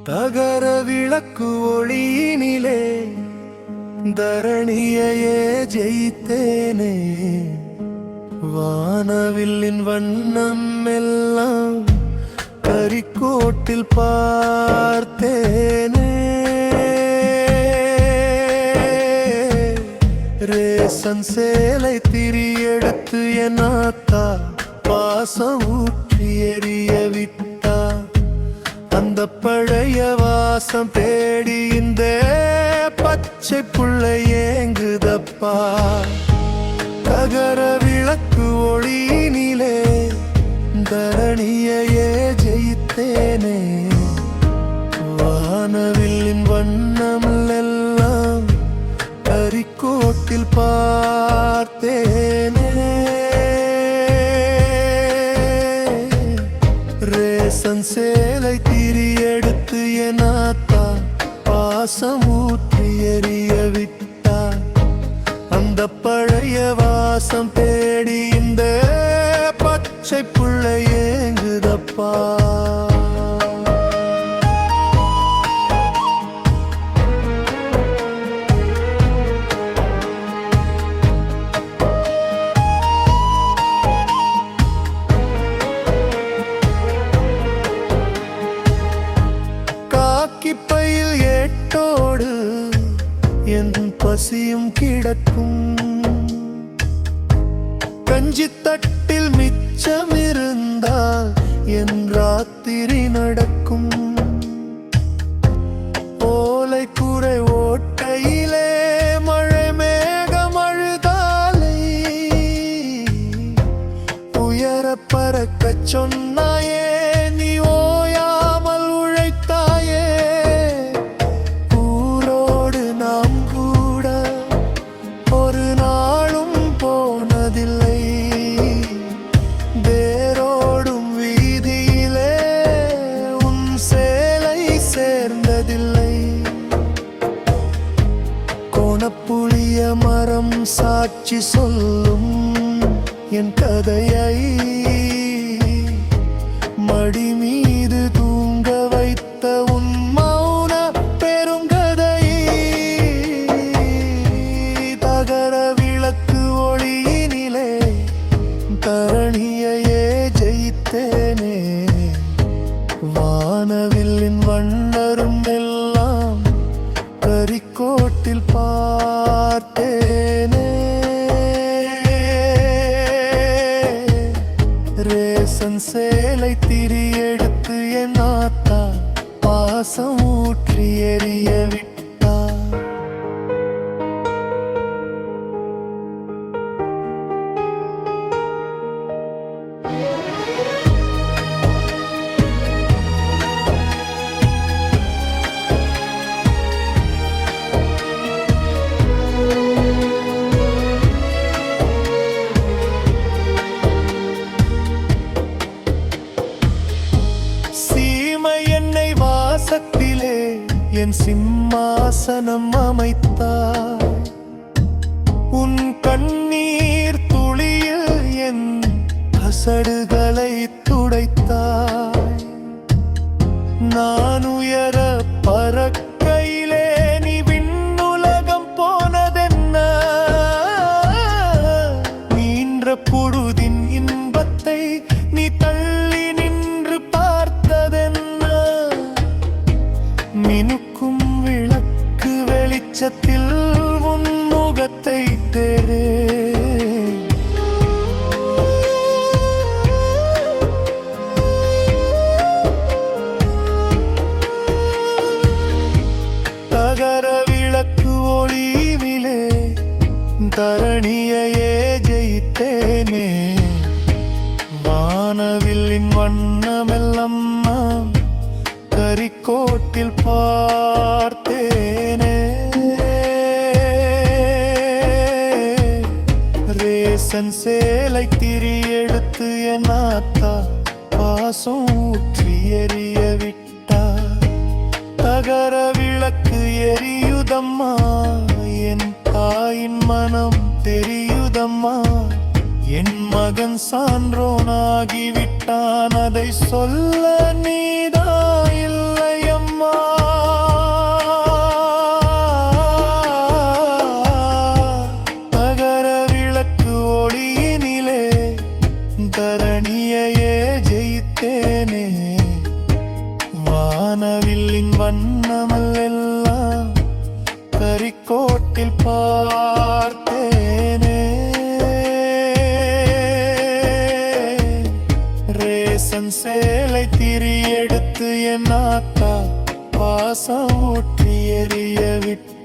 தகர விளக்கு ஒளியினிலே தரணியையே ஜெயித்தேனே. வானவில்லின் வண்ணம் எல்லாம் கரிக்கோட்டில் பார்த்தேனே. ரேசன் சேலை திரியெடுத்து என் ஆத்தா பாசம் ஊற்றி எறிய விட்டா. அந்த பழைய வாசம் தேடி இந்த பச்சை புள்ளை ஏங்குதப்பா. தகர விளக்கு ஒளியினிலே தரணியையே ஜெயித்தேனே. வானவில்லின் வண்ணம் எல்லாம் கரிக்கோட்டில் பார்த்தேனே. ரேசன் சேலை திரியெடுத்து என் ஆத்தா பாசம் ஊற்றி எறிய விட்டா. அந்த பழைய வாசம் தேடி இந்த பச்சை புள்ளை ஏங்குதப்பா. பையில் ஏட்டோடு என் பசியும் கிடக்கும். கஞ்சி தட்டில் மிச்சம் இருந்தால் என் ராத்திரி நடக்கும். ஓலை கூரை ஓட்டையிலே மழை மேகம் அழுதாலை உயர பறக்கச் சொன்னாயே. நீ ஓயாமல் உழைத்தாயே. ஊரோடு நாம் கூட ஒரு நாளும் போனதில்லை. வேரோடும் வீதியிலே உன் சேலை சேர்ந்ததில்லை. கோணப்புளிய மரம் சாட்சி சொல்லும் என் கதையை மடி மீது தூங்க வைத்த உன் மௌன பெருங்கதை. தகர விளக்கு ஒளியினிலே தரணியையே ஜெயித்தேனே. வானவில்லின் வண்ணரும் எல்லாம் கரிக்கோட்டில் பார்த்தேனே. ரேசன் சேலை திரியெடுத்து என் ஆத்தா பாசம் ஊற்றி எறிய விட்டா. வாசத்திலே என் சிம்மாசனம் அமைத்தாய். உன் கண்ணீர் துளியில் என் அசடுகளை துடைத்தாய். நான் உயர பறக்கையிலே நீ விண்ணுலகம் போனதென்ன. நீன்ற பொழுதின் இன்பத்தை நீ தள்ளி நின்று பார்த்ததென்ன. மினுக்கும் விளக்கு வெளிச்சத்தில் உன் முகத்தை தேடே. தகர விளக்கு ஒளிவிலே தரணியையே ஜெயித்தேனே. வானவில்லின் வண்ணமெல்லாம் கரிக்கோட்டில் பார்த்தேனே. ரேசன் சேலை திரியெடுத்து என் ஆத்தா பாசம் ஊற்றி எறிய விட்டா. தகர விளக்கு எரியுதம்மா என் தாயின் மனம் தெரியுதம்மா. என் மகன் சான்றோனாகிவிட்டான் அதை சொல்ல நீதான் இல்லையம்மா. தரணியையே ஜெயித்தேனே வானவில்லின் வண்ணமல்லெல்லாம் கரிக்கோட்டில் பார்த்தேனே ரேசன் சேலை திரி எடுத்து என் ஆத்தா பாசம் ஊற்றி எறிய விட்டு